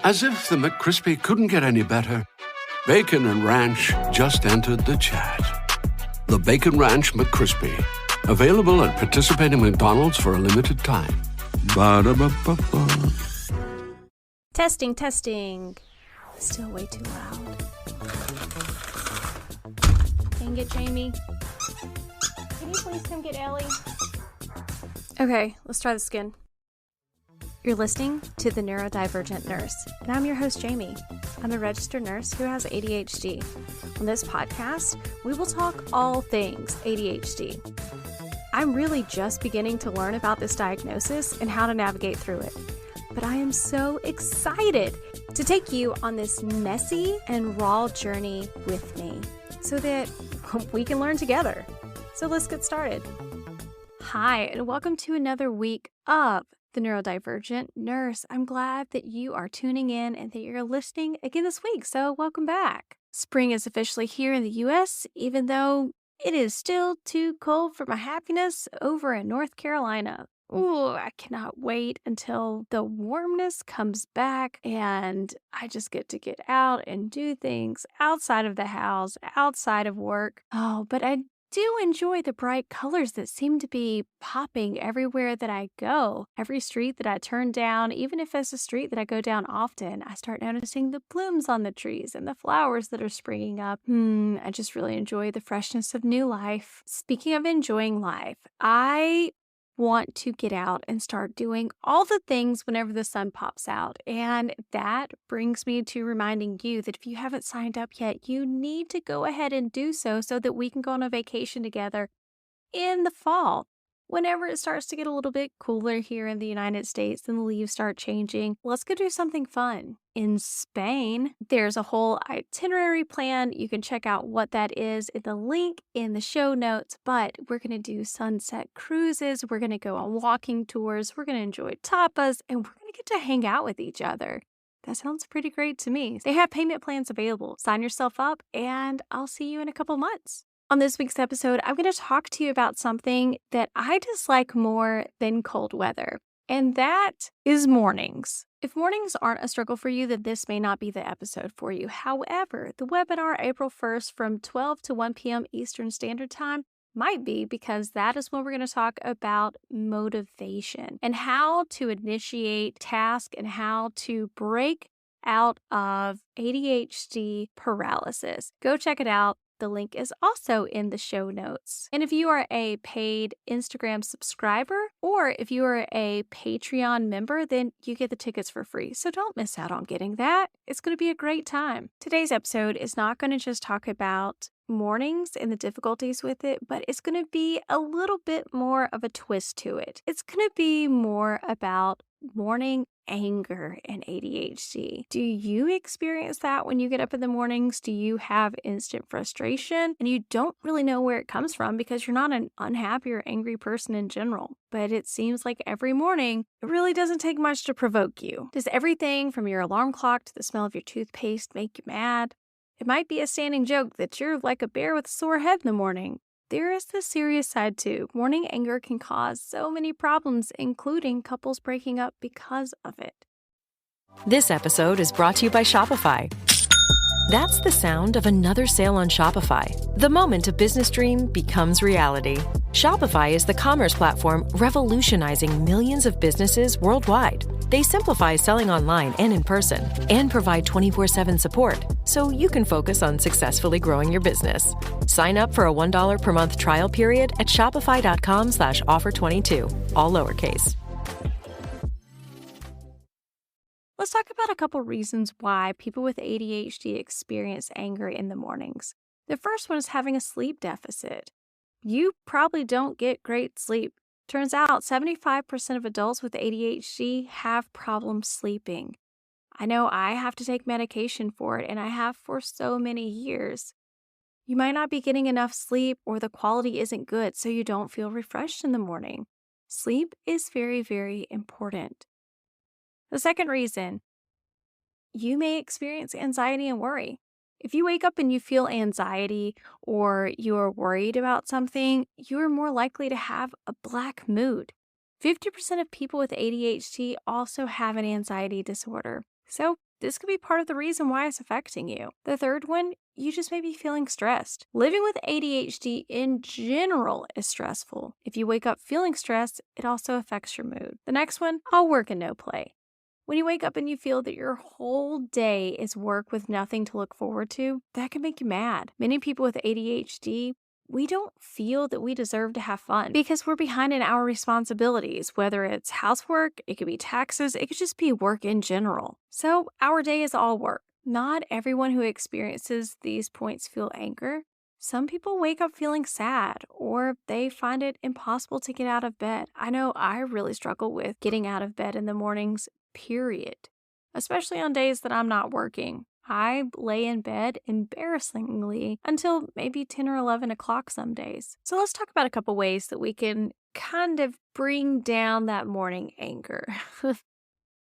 As if the McCrispy couldn't get any better, Bacon and Ranch just entered the chat. The Bacon Ranch McCrispy, available at participating McDonald's for a limited time. Ba-da-ba-ba-ba. Testing, testing. Still way too loud. Dang it, Jamie. Can you please come get Ellie? Okay, let's try this again. You're listening to The Neurodivergent Nurse, and I'm your host, Jamie. I'm a registered nurse who has ADHD. On this podcast, we will talk all things ADHD. I'm really just beginning to learn about this diagnosis and how to navigate through it. But I am so excited to take you on this messy and raw journey with me so that we can learn together. So let's get started. Hi, and welcome to another week of The Neurodivergent Nurse. I'm glad that you are tuning in and that you're listening again this week, so welcome back. Spring is officially here in the U.S., even though it is still too cold for my happiness over in North Carolina. Ooh, I cannot wait until the warmness comes back and I just get to get out and do things outside of the house, outside of work. Oh, but I do enjoy the bright colors that seem to be popping everywhere that I go. Every street that I turn down, even if it's a street that I go down often, I start noticing the blooms on the trees and the flowers that are springing up. I just really enjoy the freshness of new life. Speaking of enjoying life, I want to get out and start doing all the things whenever the sun pops out. And that brings me to reminding you that if you haven't signed up yet, you need to go ahead and do so that we can go on a vacation together in the fall. Whenever it starts to get a little bit cooler here in the United States and the leaves start changing, let's go do something fun. In Spain, there's a whole itinerary plan. You can check out what that is in the link in the show notes, but we're going to do sunset cruises. We're going to go on walking tours. We're going to enjoy tapas, and we're going to get to hang out with each other. That sounds pretty great to me. They have payment plans available. Sign yourself up, and I'll see you in a couple months. On this week's episode, I'm going to talk to you about something that I dislike more than cold weather, and that is mornings. If mornings aren't a struggle for you, then this may not be the episode for you. However, the webinar April 1st from 12 to 1 p.m. Eastern Standard Time might be, because that is when we're going to talk about motivation and how to initiate tasks and how to break out of ADHD paralysis. Go check it out. The link is also in the show notes. And if you are a paid Instagram subscriber or if you are a Patreon member, then you get the tickets for free. So don't miss out on getting that. It's going to be a great time. Today's episode is not going to just talk about mornings and the difficulties with it, but it's going to be a little bit more of a twist to it. It's going to be more about morning anger and ADHD. Do you experience that when you get up in the mornings? Do you have instant frustration and you don't really know where it comes from because you're not an unhappy or angry person in general? But it seems like every morning, it really doesn't take much to provoke you. Does everything from your alarm clock to the smell of your toothpaste make you mad? It might be a standing joke that you're like a bear with a sore head in the morning. There is the serious side too. Morning anger can cause so many problems, including couples breaking up because of it. This episode is brought to you by Shopify. That's the sound of another sale on Shopify. The moment a business dream becomes reality. Shopify is the commerce platform revolutionizing millions of businesses worldwide. They simplify selling online and in person and provide 24/7 support so you can focus on successfully growing your business. Sign up for a $1 per month trial period at shopify.com/offer22, all lowercase. Let's talk about a couple reasons why people with ADHD experience anger in the mornings. The first one is having a sleep deficit. You probably don't get great sleep. Turns out 75% of adults with ADHD have problems sleeping. I know I have to take medication for it, and I have for so many years. You might not be getting enough sleep or the quality isn't good, so you don't feel refreshed in the morning. Sleep is very, very important. The second reason, you may experience anxiety and worry. If you wake up and you feel anxiety or you are worried about something, you are more likely to have a black mood. 50% of people with ADHD also have an anxiety disorder. So this could be part of the reason why it's affecting you. The third one, you just may be feeling stressed. Living with ADHD in general is stressful. If you wake up feeling stressed, it also affects your mood. The next one, all work and no play. When you wake up and you feel that your whole day is work with nothing to look forward to, that can make you mad. Many people with ADHD, we don't feel that we deserve to have fun because we're behind in our responsibilities, whether it's housework, it could be taxes, it could just be work in general. So our day is all work. Not everyone who experiences these points feel anger. Some people wake up feeling sad or they find it impossible to get out of bed. I know I really struggle with getting out of bed in the mornings, period. Especially on days that I'm not working. I lay in bed embarrassingly until maybe 10 or 11 o'clock some days. So let's talk about a couple ways that we can kind of bring down that morning anger.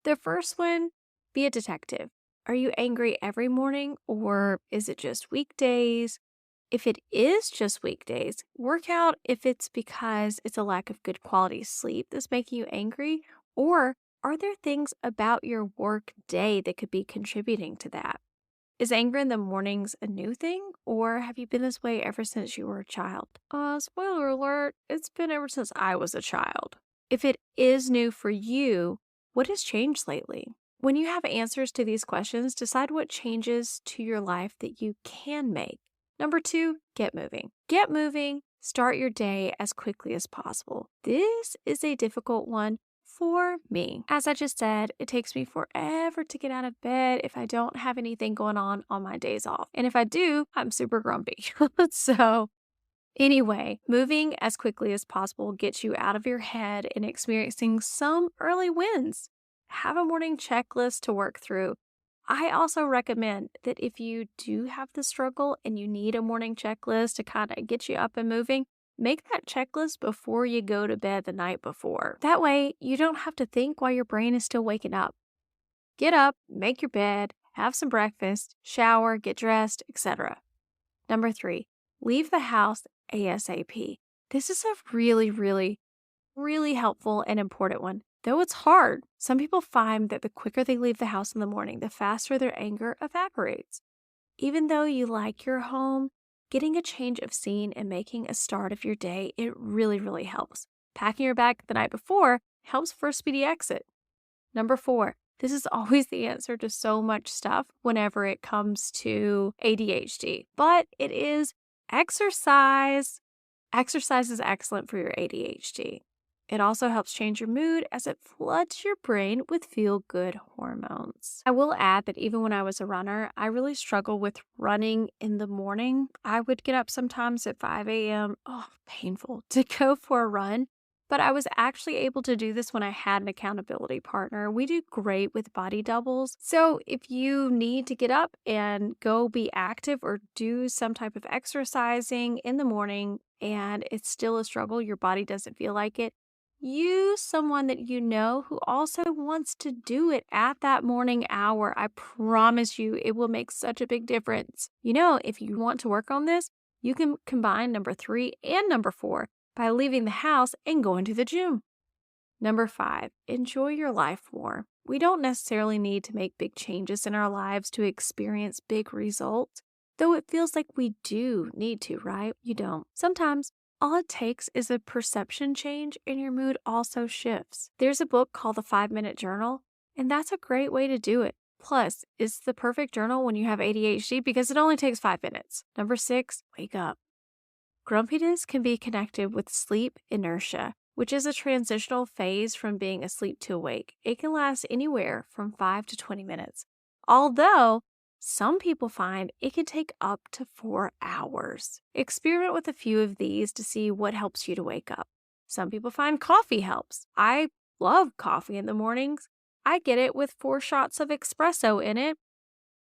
The first one, be a detective. Are you angry every morning or is it just weekdays? If it is just weekdays, work out if it's because it's a lack of good quality sleep that's making you angry, or are there things about your work day that could be contributing to that? Is anger in the mornings a new thing, or have you been this way ever since you were a child? Spoiler alert, it's been ever since I was a child. If it is new for you, what has changed lately? When you have answers to these questions, decide what changes to your life that you can make. Number 2, get moving. Get moving, start your day as quickly as possible. This is a difficult one for me. As I just said, it takes me forever to get out of bed if I don't have anything going on my days off. And if I do, I'm super grumpy. So anyway, moving as quickly as possible gets you out of your head and experiencing some early wins. Have a morning checklist to work through. I also recommend that if you do have the struggle and you need a morning checklist to kind of get you up and moving, make that checklist before you go to bed the night before. That way, you don't have to think while your brain is still waking up. Get up, make your bed, have some breakfast, shower, get dressed, etc. Number 3, leave the house ASAP. This is a really, really, really helpful and important one. Though it's hard, some people find that the quicker they leave the house in the morning, the faster their anger evaporates. Even though you like your home, getting a change of scene and making a start of your day, it really, really helps. Packing your bag the night before helps for a speedy exit. Number 4, this is always the answer to so much stuff whenever it comes to ADHD, but it is exercise. Exercise is excellent for your ADHD. It also helps change your mood as it floods your brain with feel-good hormones. I will add that even when I was a runner, I really struggle with running in the morning. I would get up sometimes at 5 a.m. Oh, painful to go for a run. But I was actually able to do this when I had an accountability partner. We do great with body doubles. So if you need to get up and go be active or do some type of exercising in the morning and it's still a struggle, your body doesn't feel like it, use someone that you know who also wants to do it at that morning hour. I promise you it will make such a big difference. You know, if you want to work on this, you can combine number 3 and number 4 by leaving the house and going to the gym. Number 5, enjoy your life more. We don't necessarily need to make big changes in our lives to experience big results, though it feels like we do need to, right? You don't. Sometimes all it takes is a perception change and your mood also shifts. There's a book called The 5-Minute Journal, and that's a great way to do it. Plus, it's the perfect journal when you have ADHD because it only takes 5 minutes. Number 6, wake up. Grumpiness can be connected with sleep inertia, which is a transitional phase from being asleep to awake. It can last anywhere from 5 to 20 minutes. Although, some people find it can take up to 4 hours. Experiment with a few of these to see what helps you to wake up. Some people find coffee helps. I love coffee in the mornings. I get it with 4 shots of espresso in it,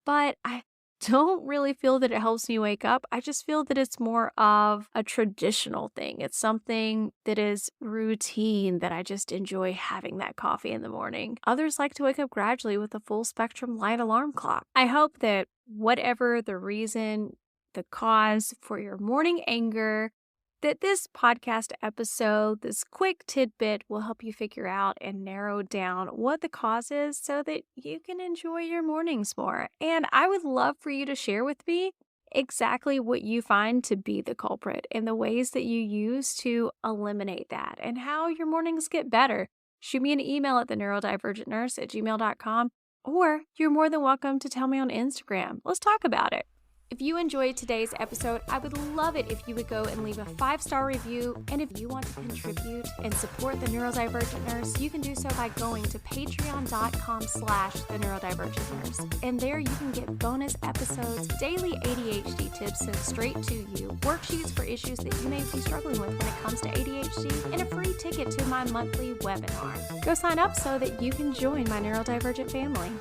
but I don't really feel that it helps me wake up. I just feel that it's more of a traditional thing. It's something that is routine that I just enjoy having that coffee in the morning. Others like to wake up gradually with a full spectrum light alarm clock. I hope that whatever the reason, the cause for your morning anger, that this podcast episode, this quick tidbit, will help you figure out and narrow down what the cause is so that you can enjoy your mornings more. And I would love for you to share with me exactly what you find to be the culprit and the ways that you use to eliminate that and how your mornings get better. Shoot me an email at neurodivergentnurse@gmail.com, or you're more than welcome to tell me on Instagram. Let's talk about it. If you enjoyed today's episode, I would love it if you would go and leave a 5-star review. And if you want to contribute and support the Neurodivergent Nurse, you can do so by going to patreon.com/the Neurodivergent Nurse. And there you can get bonus episodes, daily ADHD tips sent straight to you, worksheets for issues that you may be struggling with when it comes to ADHD, and a free ticket to my monthly webinar. Go sign up so that you can join my Neurodivergent family.